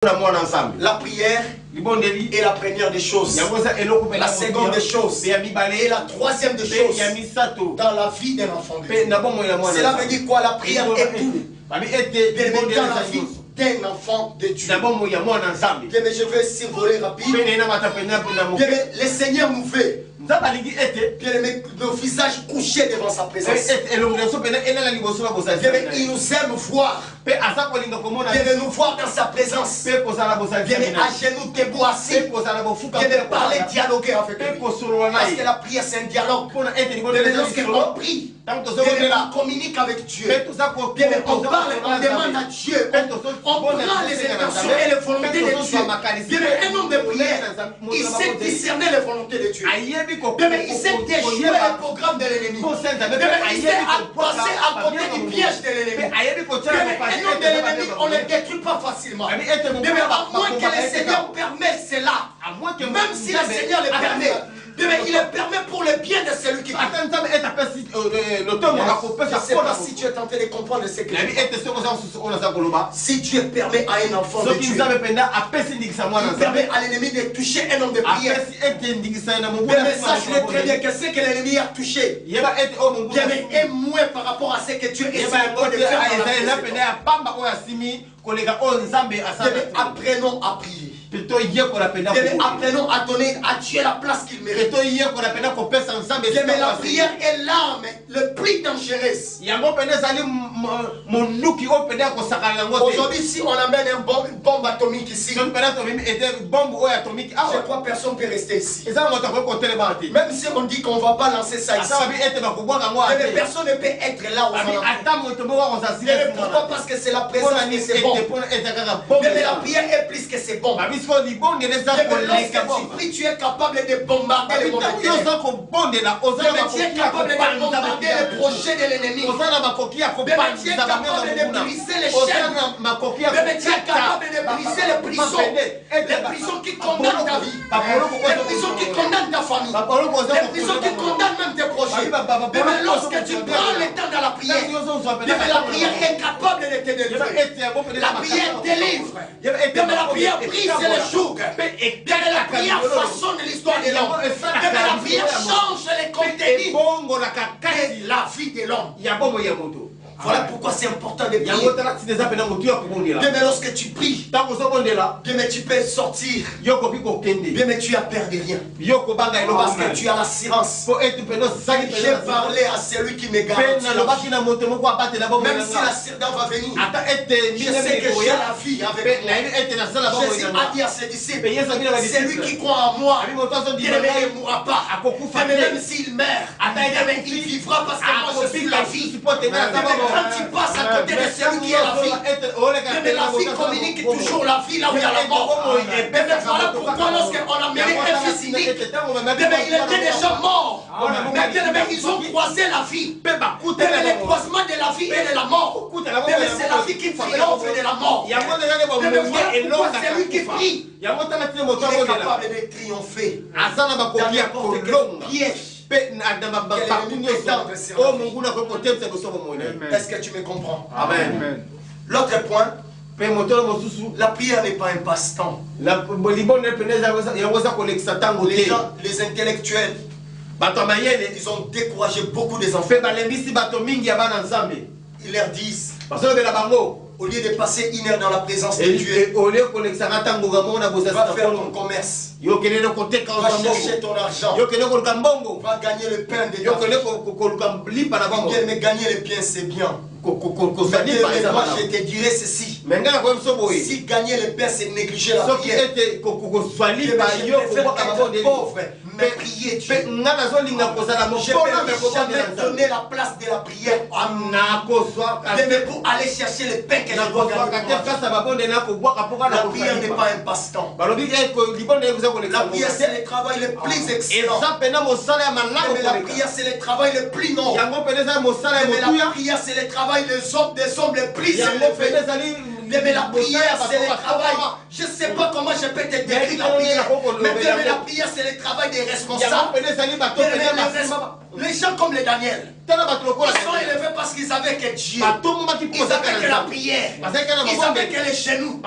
La prière est la première des choses. La seconde des choses. Et la troisième des choses dans la vie d'un enfant de Dieu. Cela veut dire quoi? La prière est tout. Dans la vie d'un enfant de Dieu. Bien, mais je vais survoler rapide. Bien, mais le Seigneur nous fait. Bien aimé, nos visages couchés devant sa présence. Bien aimé, il nous aime voir. Bien aimé, nous voir dans sa présence. Bien aimé, à genoux, debout, assis. Bien aimé, parler, dialoguer avec lui. Parce que la prière, c'est un dialogue. Bien aimé, lorsqu'on prie, bien aimé, on communique avec Dieu. Bien aimé, on parle, on demande à Dieu. On prend les intentions et les volontés de Dieu. Bien aimé, un homme de prière, il sait discerner les volontés de Dieu. Il sait déjouer le programme de l'ennemi. Il sait passer à côté du piège de l'ennemi. Un homme de l'ennemi, on ne le détruit pas facilement. À moins que le Seigneur permette cela. Même si le Seigneur le permet. Il le permet pour le bien de celui qui prie. Je ne sais pas si tu es tenté de comprendre ce que je dis. Si Dieu permet à un enfant de Dieu, il permet à l'ennemi de toucher un homme de prière. Le message est très bien que ce que l'ennemi a touché est moins par rapport à ce que Dieu essaie de faire. Apprenons à prier. Apprenons à donner à Dieu la place qu'il mérite. Mais la prière est l'arme le plus dangereuse. Aujourd'hui, si on amène une bombe atomique ici, je crois que personne ne peut rester ici. Même si on dit qu'on ne va pas lancer ça ici, mais personne ne peut être là où ça. Pourquoi? Parce que c'est la présence de ces bombes. Mais la prière est plus que ces bombes. Lorsque tu pries, tu es capable de bombarder le monde. Tu es capable de bombarder les projets de l'ennemi. Tu es capable de briser les chaînes. Tu es capable de briser les prisons. Les prisons qui condamnent ta vie. Les prisons qui condamnent ta famille. Les prisons qui condamnent même tes projets. Mais lorsque tu prends le temps dans la prière, la prière est capable de te délivrer. La prière délivre. La prière brise les jougs. La prière façonne l'histoire de l'homme. La prière change les contenus de la vie de l'homme. Voilà pourquoi c'est important de prier. Mais lorsque tu pries, mais tu peux sortir. Mais tu as peur de rien. Parce que tu as l'assurance. J'ai parlé à celui qui me garantit. Même si l'accident va venir, je sais que j'ai la vie avec moi. Jésus a dit à ses disciples, celui qui croit en moi, il ne mourra pas. Même s'il meurt, il vivra parce que moi je suis la vie. Quand tu passes à côté de celui qui est la vie, mais la vie communique toujours la vie là où il y a la mort. Mais voilà pourquoi lorsqu'on a mené un fils unique, il était déjà mort. Mais ils ont croisé la vie. Mais le croisement de la vie et de la mort, c'est la vie qui triomphe de la mort. Mais voilà pourquoi celui qui prie, il est capable de triompher dans n'importe quel piège. Est-ce que tu me comprends? Amen. L'autre point, la prière n'est pas un passe-temps. Les intellectuels, ils ont découragé beaucoup des enfants. Ils leur disent, au lieu de passer une heure dans la présence de Dieu, va faire ton commerce. Va chercher ton argent. Va gagner le pain de Dieu. Mais gagner le pain, c'est bien. Moi, je te dirais ceci. Si gagner le pain, c'est négliger la prière. Mais prier Dieu. Je peux jamais donner la place de la prière mais pour aller chercher le pain que je dois gagner. La prière n'est pas un passe-temps. La prière c'est le travail le plus excellent. Mais la prière c'est le travail le plus noble. Mais la prière c'est le travail des hommes les plus élevés. Mais la prière c'est le travail. Je ne sais pas comment je peux te décrire la prière. Mais la prière c'est le travail des responsables. Les les gens comme les Daniel, ils sont élevés parce qu'ils avaient que Dieu. Ils avaient que la prière. Ils avaient que les genoux.